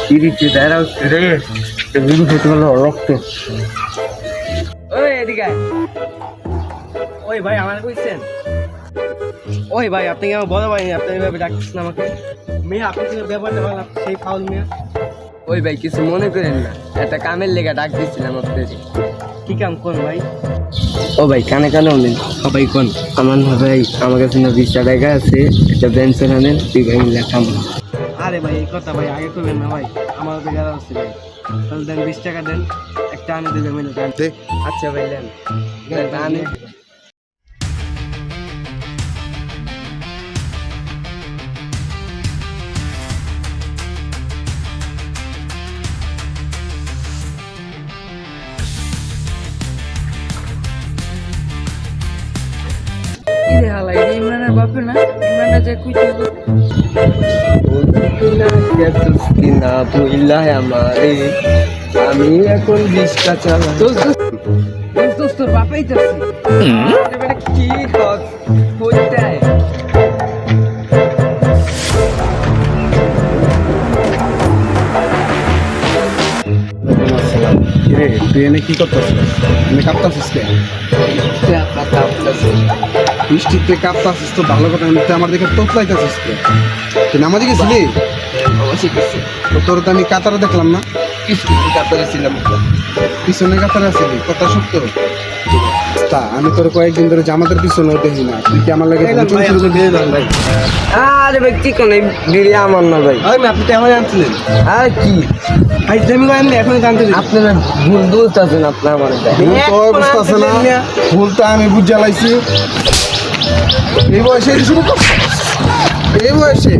বিড়িতে দাঁড়াও রে, বিড়ি খেতে গেল রক্ত। ওই এদিকে আয়। ওই ভাই আমার কইছেন, ওই ভাই আপনি কি আমার বড় ভাই, আপনি এইভাবে ডাকছেন আমাকে? মেয়ে আপনি যে ব্যাপারটা ভালো, সেই ফাউল মেয়ে। ওই ভাই কিছু মনে করেন না, একটা কামের লেগে ডাক দিচ্ছিলাম আপনাকে। কি কাম কোন ভাই? ও ভাই কানে কানে নেন। ও ভাই কোন? আমার না ভাই, আমার কাছে না 20 টাকা আছে, একটা পেন্সিল আনেন, তুই ভাই মিলে কাম। আরে ভাই এই কথা ভাই আগে করবেন না ভাই, আমার তো গেলা আছে ভাই। তাহলে দেন 20 টাকা দেন, একটা আনে দেবে মিলে দেন। আচ্ছা ভাই দেন, আনে। ইরে হালা এটা ইমরানের বাপে না? ইমরানটা যে কইছিল না বইলা আমারে, আমি এখন 20 টাকা তোর বাপেই তো কি হস কইতায়। রে তুই এনে কি করতেছিস? এনে কাঁপতাছিস কে? বৃষ্টিতে কাঁপতাছিস তো ভালো কথা, এমনিতে আমার দিকে তোতলাইতেছিস কে? তুই নামাজে গেছিলি? তো তোর তো আমি কাতারে দেখলাম না। পিছনে কাতারে আসলি, কথা সত্য। তা আমি তোর কয়েকদিন ধরে জামাতের পিছনেও দেখি না, তুই কি আমার লাগে ভাই আরে ভাই কি কোন বিড়ি আমার না ভাই। আপনি তো আমার আনছিলেন আর কি ভাই, তুমি আমি এখন জানতে আপনারা ভুল বুঝতেছেন। আপনার আমার বুঝতেছে না, ভুলটা আমি বুঝে লাইছি এই বয়সে শুরু কর, এই বয়সে